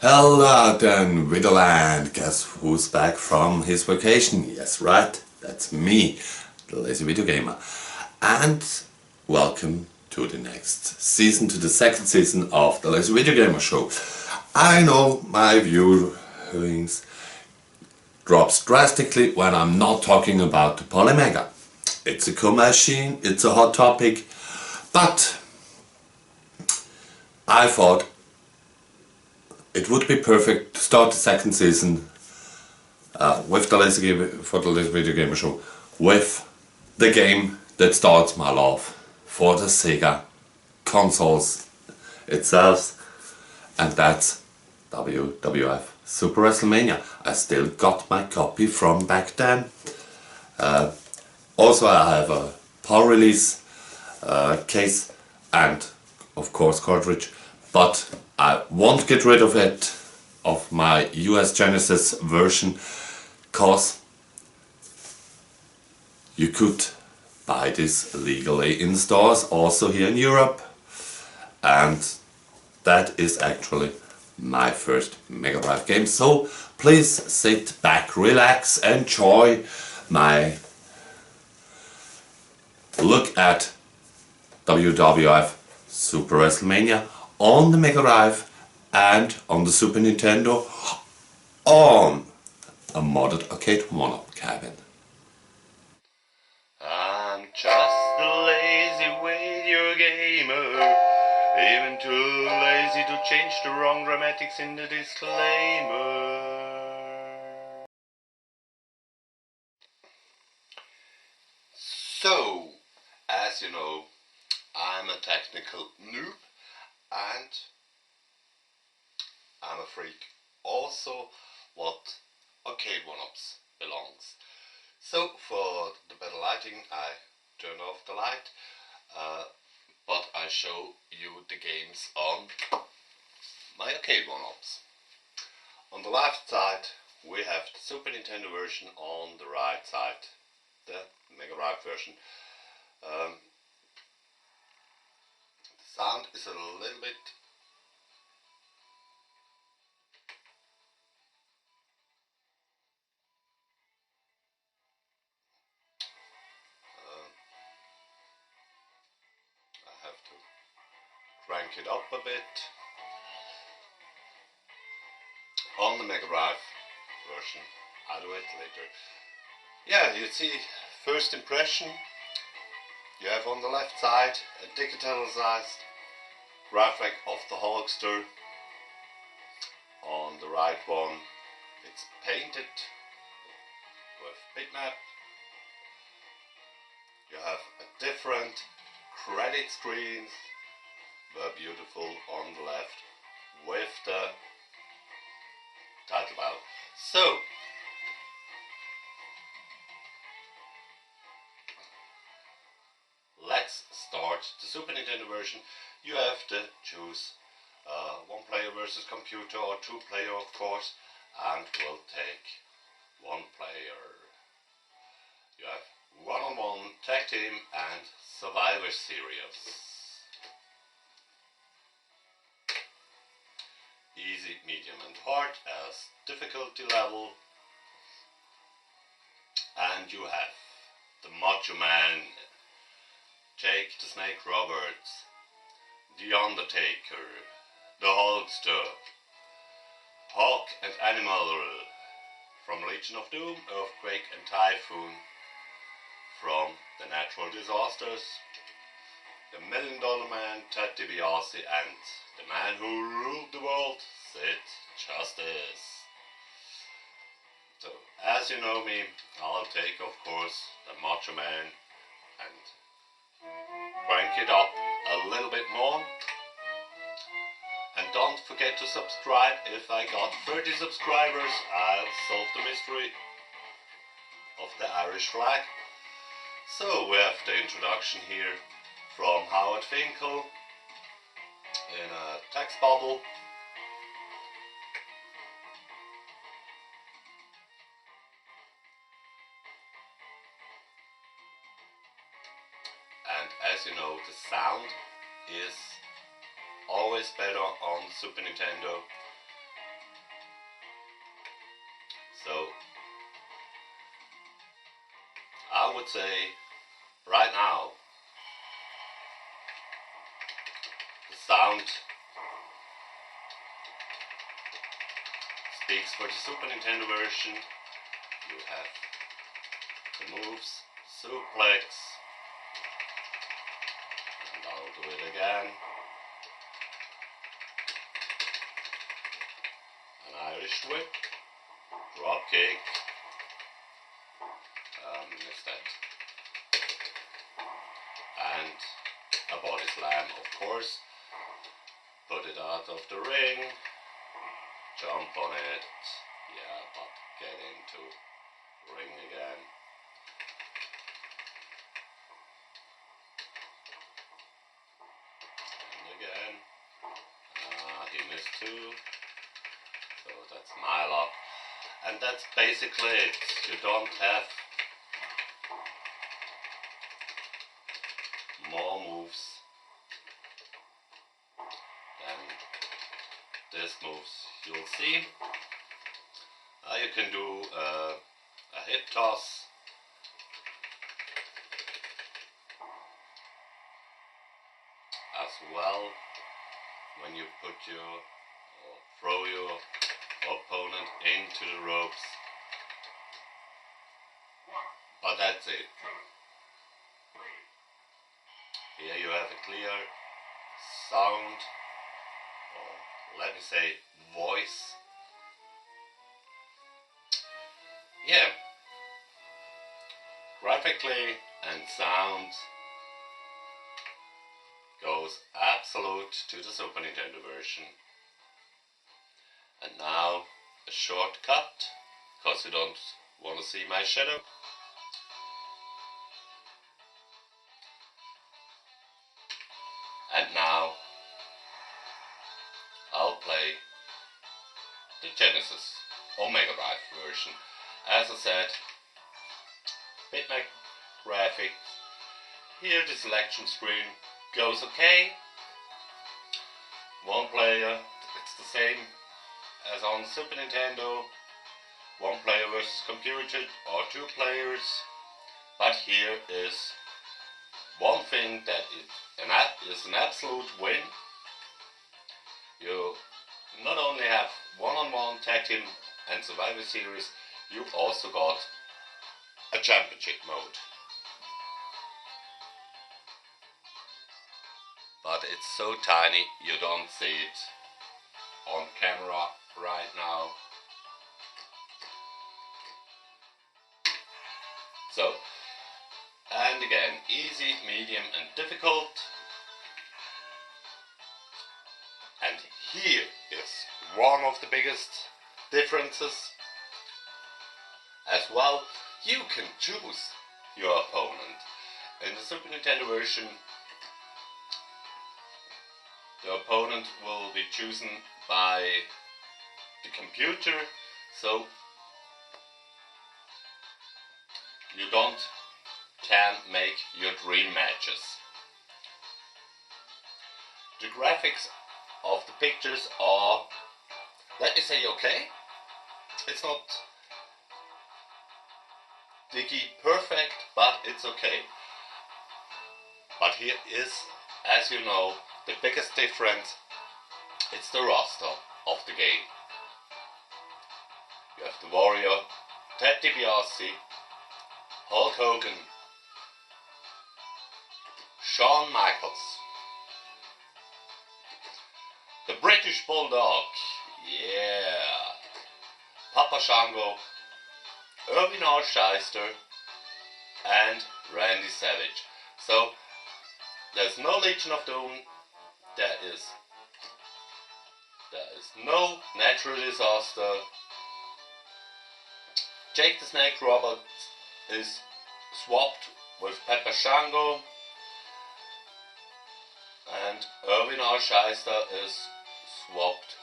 Hello then, Widowland. Guess who's back from his vacation? Yes, right, that's me, the lazy video gamer. And welcome to the next season, to the second season of the Lazy Video Gamer Show. I know my viewings drops drastically when I'm not talking about the Polymega. It's a cool machine, it's a hot topic, but I thought it would be perfect to start the second season with the Lazy Video Gamer Show with the game that starts my love for the Sega consoles itself, and that's WWF Super WrestleMania. I still got my copy from back then. Also I have a PAL release case and of course cartridge, but I won't get rid of it, of my US Genesis version, cause you could buy this legally in stores also here in Europe, and that is actually my first Mega Drive game. So please sit back, relax, enjoy my look at WWF Super WrestleMania on the Mega Drive and on the Super Nintendo on a modded arcade one-up cabin. I'm just a lazy video gamer, even too lazy to change the wrong dramatics in the disclaimer. So, as you know, I'm a technical noob and I'm a freak also what arcade one-ups belongs. So for the better lighting I turn off the light, but I show you the games on my arcade one-ups. On the left side we have the Super Nintendo version, on the right side the Mega Drive version. The sound is a little bit I have to crank it up a bit. On the Mega Drive version, I'll do it later. Yeah, you see, first impression, you have on the left side a digitalized graphic of the Hulkster. On the right one, it's painted with bitmap. You have a different credit screen, very beautiful on the left, with the title battle. So, let's start the Super Nintendo version. You have to choose one player versus computer, or two player of course, and we'll take one player. You have one-on-one, tag team and survivor series. Easy, medium and hard as difficulty level. And you have the Macho Man, Jake the Snake Roberts, The Undertaker, the Hulkster, Hawk and Animal from Legion of Doom, Earthquake and Typhoon from the Natural Disasters, the $1 Million Man, Ted DiBiase, and the man who ruled the world, Sid Justice. So, as you know me, I'll take, of course, the Macho Man and crank it up a little bit more. And don't forget to subscribe. If I got 30 subscribers, I'll solve the mystery of the Irish flag. So we have the introduction here from Howard Finkel in a text bubble. And as you know, the sound is always better on Super Nintendo. I would say right now the sound speaks for the Super Nintendo version. You have the moves, suplex, and I'll do it again. An Irish whip, drop kick, missed that, and a body slam, of course. Put it out of the ring, jump on it, yeah, but get into ring again. And again, he missed two, so that's my luck. And that's basically it. You don't have more moves than these moves. You'll see. You can do a hip toss, as well when you put your or throw your opponent into the ropes. But that's it. Here you have a clear sound, or let me say voice. Yeah, graphically and sound goes absolute to the Super Nintendo version. And now a shortcut, because you don't want to see my shadow. And now I'll play the Genesis or Mega Drive version. As I said, bitmap graphics. Here the selection screen goes okay. One player, it's the same as on Super Nintendo. One player versus computer or two players. But here is one thing that is an absolute win. You not only have one-on-one tag team and Survivor Series, you also got a championship mode. But it's so tiny you don't see it on camera right now. So, and again, easy, medium and difficult. And here is one of the biggest differences. As well, you can choose your opponent. In the Super Nintendo version, the opponent will be chosen by the computer, so you can make your dream matches. The graphics of the pictures are, let me say, okay. It's not diggy perfect, but it's okay. But here is, as you know, the biggest difference. It's the roster of the game. You have the Warrior, Ted DiBiase, Hulk Hogan, Shawn Michaels, the British Bulldog, yeah, Papa Shango, Irwin R. Shyster, and Randy Savage. So there's no Legion of Doom, there is no natural disaster. Jake the Snake Roberts is swapped with Pepper Shango, and Irwin R. Shyster is swapped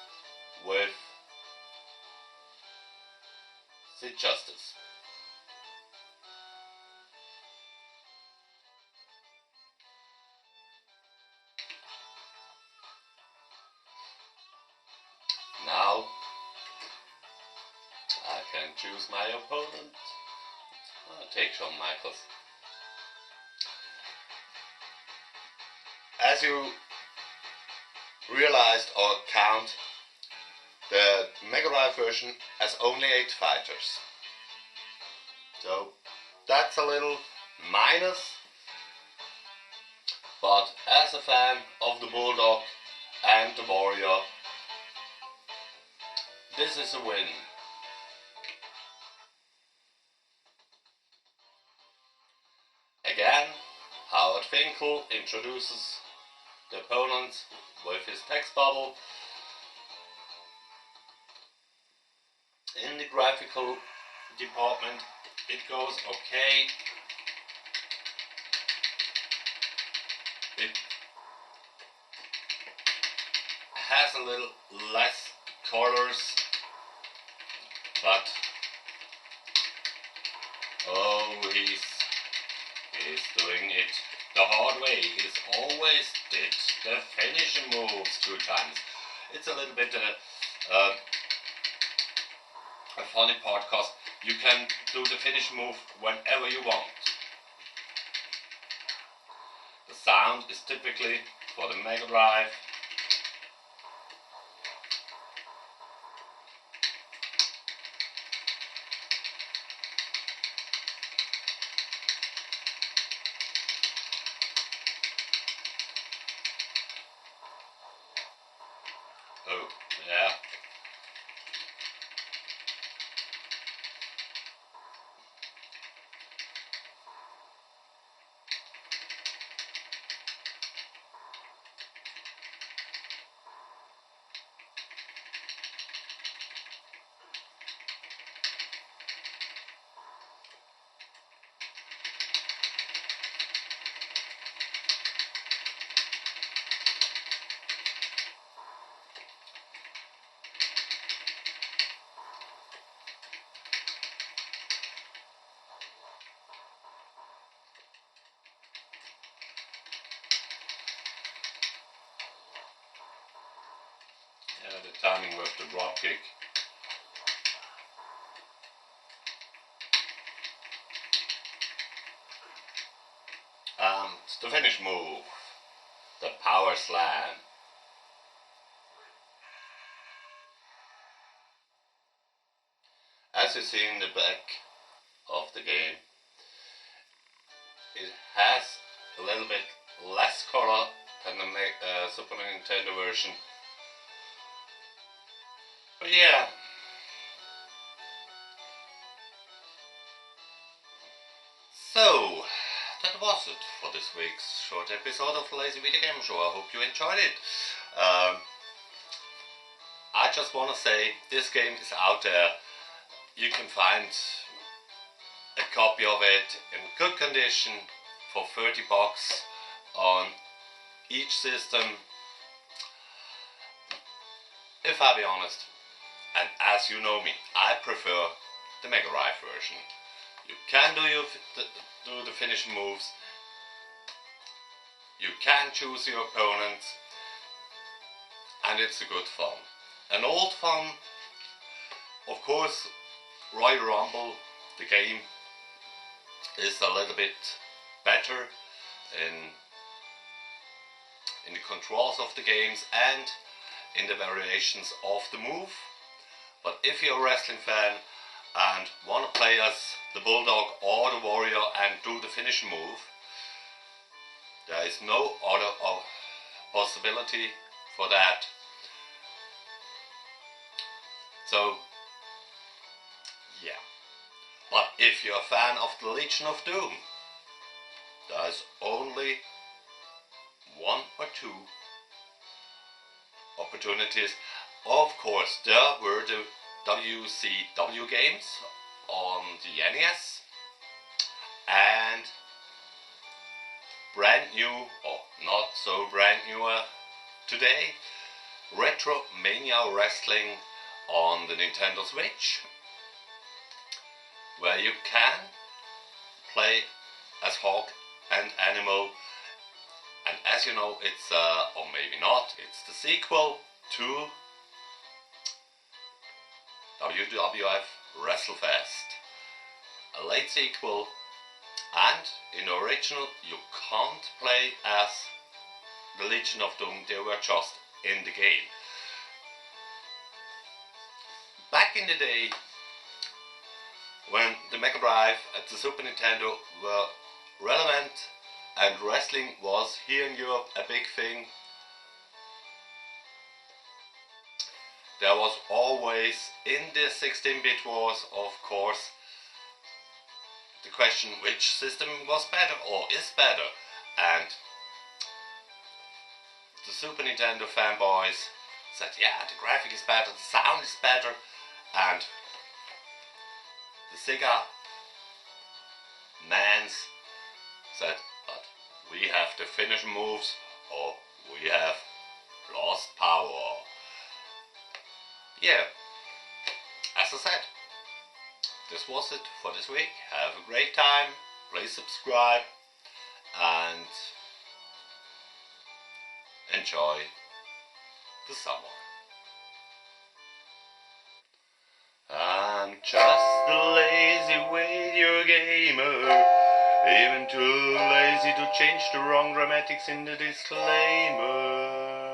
with Sid Justice. Now I can choose my opponent. I'll take Shawn Michaels. as you realized or count, the Mega Drive version has only 8 fighters. So that's a little minus, but as a fan of the Bulldog and the Warrior, this is a win. Again, Howard Finkel introduces the opponent with his text bubble. In the graphical department, it goes okay. It has a little less colors, but oh, he's doing it the hard way. He's always did the finishing moves 2 times. It's a little bit a funny part, because you can do the finish move whenever you want. The sound is typically for the Mega Drive. Oh, yeah. The timing with the drop kick. And the finish move, the power slam. As you see in the back of the game, it has a little bit less color than the Super Nintendo version. But yeah, so that was it for this week's short episode of the Lazy Video Game Show. I hope you enjoyed it. I just want to say this game is out there. You can find a copy of it in good condition for $30 on each system. If I be honest, and as you know me, I prefer the Mega Drive version. You can do the finishing moves, you can choose your opponents, and it's a good fun. An old fun, of course. Royal Rumble, the game, is a little bit better in the controls of the games and in the variations of the move. But if you're a wrestling fan and want to play as the Bulldog or the Warrior and do the finishing move, there is no other possibility for that. So yeah, but if you're a fan of the Legion of Doom, there's only 1 or 2 opportunities. Of course, there were the WCW games on the NES, and brand new, or not so brand new today, WrestleMania Wrestling on the Nintendo Switch, where you can play as Hawk and Animal, and as you know, it's or maybe not, it's the sequel to WWF WrestleFest, a late sequel, and in the original you can't play as the Legion of Doom, they were just in the game. Back in the day, when the Mega Drive and the Super Nintendo were relevant and wrestling was here in Europe a big thing, there was always, in the 16-bit wars, of course, the question which system was better or is better. And the Super Nintendo fanboys said, yeah, the graphic is better, the sound is better, and the Sega mans said, but we have the finishing moves or we have lost power. Yeah, as I said, this was it for this week. Have a great time, please subscribe and enjoy the summer. I'm just a lazy video gamer, even too lazy to change the wrong dramatics in the disclaimer.